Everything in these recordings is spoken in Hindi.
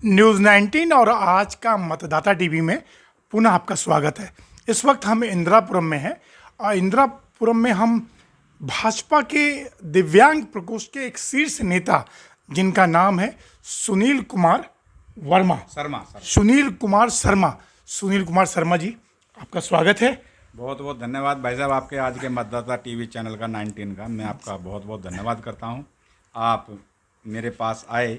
न्यूज़ 19 और आज का मतदाता टीवी में पुनः आपका स्वागत है। इस वक्त हम इंदिरापुरम में हैं और इंदिरापुरम में हम भाजपा के दिव्यांग प्रकोष्ठ के एक शीर्ष नेता जिनका नाम है सुनील कुमार शर्मा। सुनील कुमार शर्मा जी, आपका स्वागत है। बहुत बहुत धन्यवाद भाई साहब, आपके आज के मतदाता टीवी चैनल का 19 का मैं आपका बहुत बहुत धन्यवाद करता हूं। आप मेरे पास आए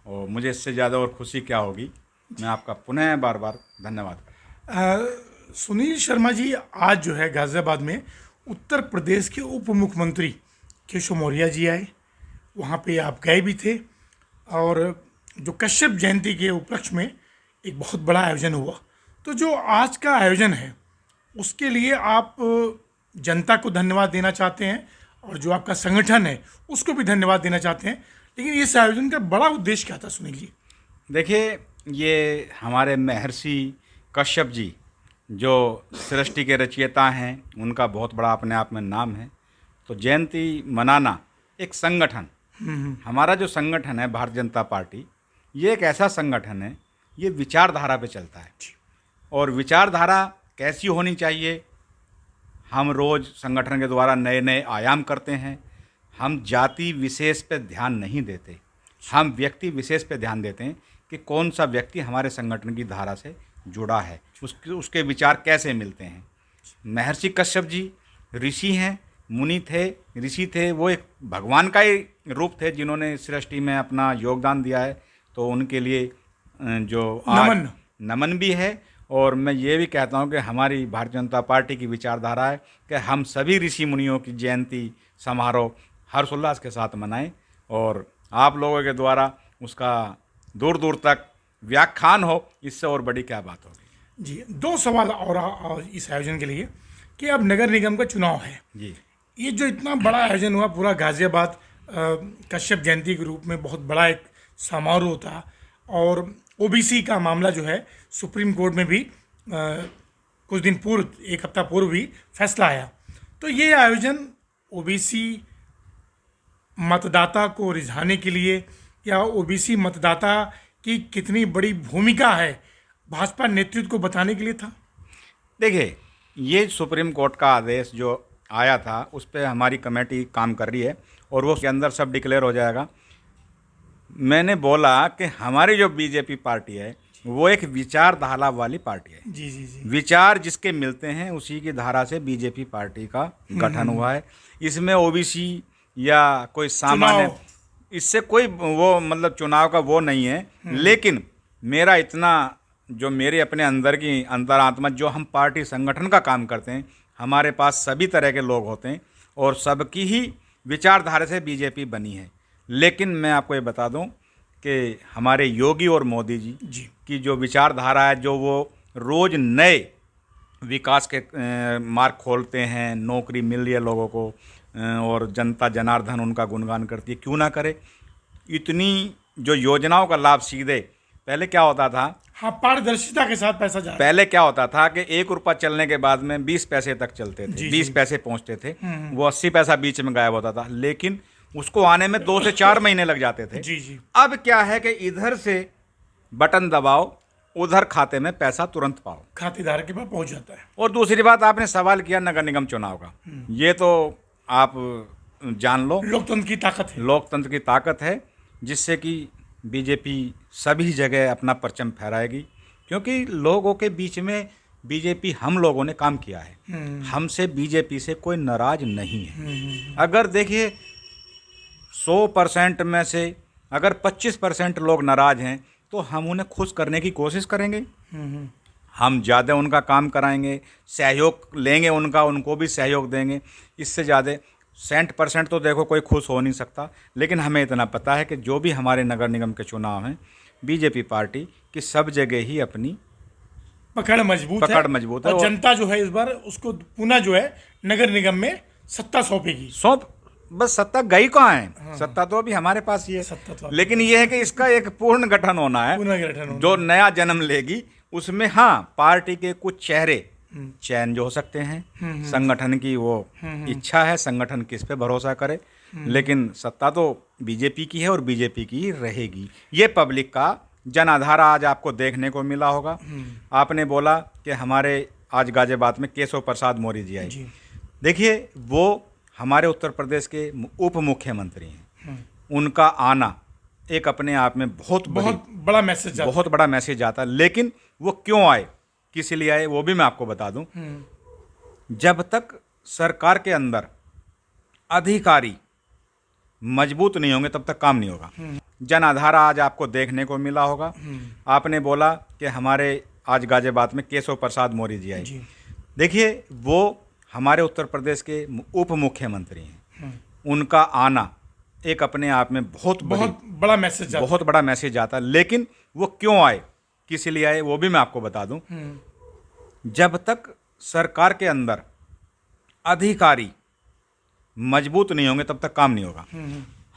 और मुझे इससे ज़्यादा और खुशी क्या होगी। मैं आपका पुनः बार बार धन्यवाद करता सुनील शर्मा जी, आज जो है गाज़ियाबाद में उत्तर प्रदेश के उप मुख्यमंत्री केशव मौर्य जी आए, वहाँ पे आप गए भी थे और जो कश्यप जयंती के उपलक्ष्य में एक बहुत बड़ा आयोजन हुआ। तो जो आज का आयोजन है उसके लिए आप जनता को धन्यवाद देना चाहते हैं और जो आपका संगठन है उसको भी धन्यवाद देना चाहते हैं, लेकिन इस आयोजन का बड़ा उद्देश्य क्या था सुनील जी? देखिए, ये हमारे महर्षि कश्यप जी जो सृष्टि के रचयिता हैं, उनका बहुत बड़ा अपने आप में नाम है। तो जयंती मनाना एक संगठन, हमारा जो संगठन है भारतीय जनता पार्टी, ये एक ऐसा संगठन है, ये विचारधारा पे चलता है। और विचारधारा कैसी होनी चाहिए, हम रोज़ संगठन के द्वारा नए नए आयाम करते हैं। हम जाति विशेष पे ध्यान नहीं देते, हम व्यक्ति विशेष पे ध्यान देते हैं कि कौन सा व्यक्ति हमारे संगठन की धारा से जुड़ा है, उसके विचार कैसे मिलते हैं। महर्षि कश्यप जी ऋषि हैं, मुनि थे, ऋषि थे, वो एक भगवान का ही रूप थे जिन्होंने सृष्टि में अपना योगदान दिया है। तो उनके लिए जो नमन भी है। और मैं ये भी कहता हूँ कि हमारी भारतीय जनता पार्टी की विचारधारा है कि हम सभी ऋषि मुनियों की जयंती समारोह हर्षोल्लास के साथ मनाएं और आप लोगों के द्वारा उसका दूर दूर तक व्याख्यान हो, इससे और बड़ी क्या बात होगी। जी, दो सवाल और इस आयोजन के लिए कि अब नगर निगम का चुनाव है जी। ये जो इतना बड़ा आयोजन हुआ पूरा गाज़ियाबाद कश्यप जयंती के रूप में बहुत बड़ा एक समारोह था और ओबीसी का मामला जो है सुप्रीम कोर्ट में भी कुछ दिन पूर्व, एक हफ्ता पूर्व भी फैसला आया। तो ये आयोजन ओबीसी मतदाता को रिझाने के लिए या ओबीसी मतदाता की कितनी बड़ी भूमिका है भाजपा नेतृत्व को बताने के लिए था? देखिए, ये सुप्रीम कोर्ट का आदेश जो आया था उस पर हमारी कमेटी काम कर रही है और वो उसके अंदर सब डिक्लेयर हो जाएगा। मैंने बोला कि हमारी जो बीजेपी पार्टी है वो एक विचारधारा वाली पार्टी है। जी जी जी। विचार जिसके मिलते हैं उसी की धारा से बीजेपी पार्टी का गठन हुआ है। इसमें ओबीसी या कोई सामान्य, इससे कोई वो मतलब चुनाव का वो नहीं है। लेकिन मेरा इतना जो मेरे अपने अंदर की अंतरात्मा, जो हम पार्टी संगठन का काम करते हैं, हमारे पास सभी तरह के लोग होते हैं और सबकी ही विचारधारा से बीजेपी बनी है। लेकिन मैं आपको ये बता दूं कि हमारे योगी और मोदी जी की जो विचारधारा है, जो वो रोज़ नए विकास के मार्ग खोलते हैं, नौकरी मिल रही है लोगों को और जनता जनार्दन उनका गुणगान करती है, क्यों ना करे। इतनी जो योजनाओं का लाभ सीधे, पहले क्या होता था, हाँ, पारदर्शिता के साथ पैसा जा रहा है। पहले क्या होता था कि 1 रुपया चलने के बाद में 20 पैसे तक चलते थे, 20 पैसे पहुंचते थे, वो 80 पैसा बीच में गायब होता था। लेकिन उसको आने में 2 से 4 महीने लग जाते थे। जी जी। अब क्या है कि इधर से बटन दबाओ, उधर खाते में पैसा तुरंत पाओ, खातेदार के पास पहुंच जाता है। और दूसरी बात, आपने सवाल किया नगर निगम चुनाव का, ये तो आप जान लो, लोकतंत्र की ताकत है। लोकतंत्र की ताकत है जिससे कि बीजेपी सभी जगह अपना परचम फहराएगी, क्योंकि लोगों के बीच में बीजेपी, हम लोगों ने काम किया है। हमसे बीजेपी से कोई नाराज नहीं है। अगर देखिए 100% में से अगर 25% लोग नाराज हैं तो हम उन्हें खुश करने की कोशिश करेंगे। हम ज़्यादा उनका काम कराएंगे, सहयोग लेंगे उनका, उनको भी सहयोग देंगे। इससे ज़्यादा 100% तो देखो कोई खुश हो नहीं सकता। लेकिन हमें इतना पता है कि जो भी हमारे नगर निगम के चुनाव हैं, बीजेपी पार्टी की सब जगह ही अपनी पकड़ मजबूत है और जनता जो है इस बार उसको पुनः जो है नगर निगम में सत्ता सौंपेगी। बस सत्ता गई कहाँ है? हाँ। सत्ता तो अभी हमारे पास ही है। तो लेकिन ये है कि इसका एक पूर्ण गठन होना है, जो नया जन्म लेगी। उसमें हाँ, पार्टी के कुछ चेहरे चयन जो हो सकते हैं, संगठन की वो इच्छा है, संगठन किस पे भरोसा करे। लेकिन सत्ता तो बीजेपी की है और बीजेपी की रहेगी। ये पब्लिक का जन आधार आज आपको देखने को मिला होगा। आपने बोला कि हमारे आज गाजियाबाद में केशव प्रसाद मौर्य जी आए। देखिए, वो हमारे उत्तर प्रदेश के उप मुख्यमंत्री हैं। उनका आना एक अपने आप में बहुत बड़ा मैसेज आता है। लेकिन वो क्यों आए, किस लिए आए, वो भी मैं आपको बता दूं। जब तक सरकार के अंदर अधिकारी मजबूत नहीं होंगे तब तक काम नहीं होगा। जन आधार आज आपको देखने को मिला होगा। आपने बोला कि हमारे आज गाजियाबाद में केशव प्रसाद मौर्य जी आए। देखिए, वो हमारे उत्तर प्रदेश के उप मुख्यमंत्री हैं। उनका आना एक अपने आप में बहुत बड़ा मैसेज आता है। लेकिन वो क्यों आए, किस लिए आए, वो भी मैं आपको बता दूं। जब तक सरकार के अंदर अधिकारी मजबूत नहीं होंगे तब तक काम नहीं होगा।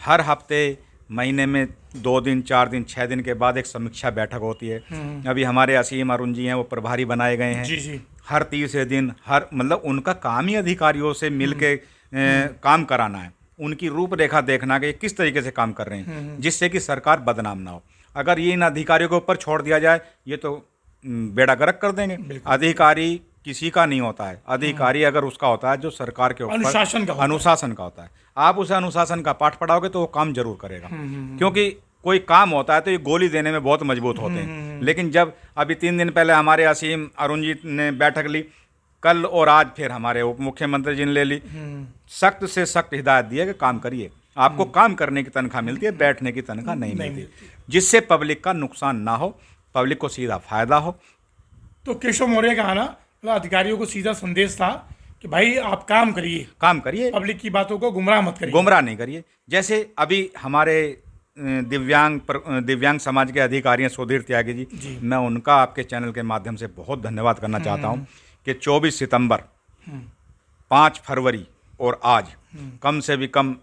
हर हफ्ते, महीने में 2 दिन, 4 दिन, 6 दिन के बाद एक समीक्षा बैठक होती है। अभी हमारे असीम अरुण जी हैं, वो प्रभारी बनाए गए हैं। जी। हर तीसरे दिन मतलब उनका काम ही अधिकारियों से मिल के काम कराना है। उनकी रूपरेखा देखना कि किस तरीके से काम कर रहे हैं, जिससे कि सरकार बदनाम ना हो। अगर ये इन अधिकारियों के ऊपर छोड़ दिया जाए, ये तो बेड़ा गर्क कर देंगे। अधिकारी किसी का नहीं होता है। अधिकारी अगर उसका होता है जो सरकार के ऊपर अनुशासन का होता है। आप उसे अनुशासन का पाठ पढ़ाओगे तो वो काम जरूर करेगा। क्योंकि कोई काम होता है तो ये गोली देने में बहुत मजबूत होते हैं। लेकिन जब अभी 3 दिन पहले हमारे असीम अरुण जी ने बैठक ली, कल और आज फिर हमारे उप मुख्यमंत्री जी ने ले ली। सख्त से सख्त हिदायत दी है कि काम करिए। आपको काम करने की तनख्वाह मिलती है, बैठने की तनख्वाह नहीं मिलती, जिससे पब्लिक का नुकसान ना हो, पब्लिक को सीधा फायदा हो। तो केशव मौर्य का आना अधिकारियों को सीधा संदेश था कि भाई आप काम करिए, पब्लिक की बातों को गुमराह मत करिए, गुमराह नहीं करिए। जैसे अभी हमारे दिव्यांग समाज के अधिकारी हैं सुधीर त्यागी जी, मैं उनका आपके चैनल के माध्यम से बहुत धन्यवाद करना चाहता हूं कि 24 सितंबर, 5 फरवरी और आज कम से भी कम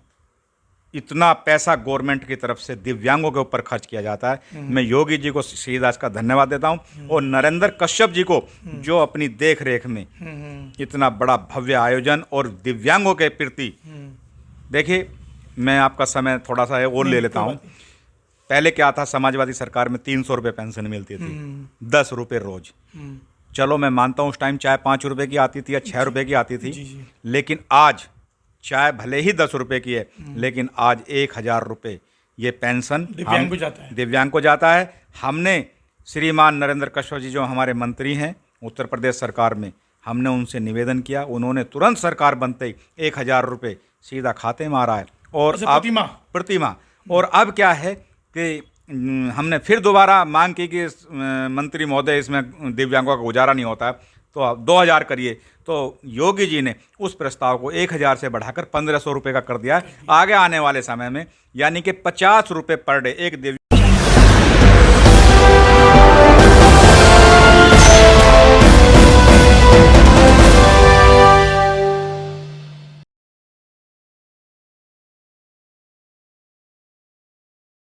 इतना पैसा गवर्नमेंट की तरफ से दिव्यांगों के ऊपर खर्च किया जाता है। मैं योगी जी को सीधा इसका धन्यवाद देता हूं, और नरेंद्र कश्यप जी को जो अपनी देख रेख में इतना बड़ा भव्य आयोजन और दिव्यांगों के प्रति। देखिए, मैं आपका समय थोड़ा सा और ले लेता हूं। पहले क्या था, समाजवादी सरकार में 300 रुपये पेंशन मिलती थी, 10 रुपये रोज। चलो मैं मानता हूं उस टाइम चाय 5 रुपये की आती थी या 6 रुपये की आती थी। लेकिन आज चाय भले ही 10 रुपये की है, लेकिन आज 1000 रुपये ये पेंशन दिव्यांग को जाता है। हमने श्रीमान नरेंद्र कश्यप जी जो हमारे मंत्री हैं उत्तर प्रदेश सरकार में, हमने उनसे निवेदन किया। उन्होंने तुरंत सरकार बनते ही 1000 रुपये सीधा खाते में आ रहा है। और अब प्रतिमा और अब क्या है कि हमने फिर दोबारा मांग की कि मंत्री महोदय इसमें दिव्यांगों का गुजारा नहीं होता है तो आप 2000 करिए। तो योगी जी ने उस प्रस्ताव को 1000 से बढ़ाकर 1500 रुपये का कर दिया है। आगे आने वाले समय में यानी कि 50 रुपये पर डे एक दिव्यांग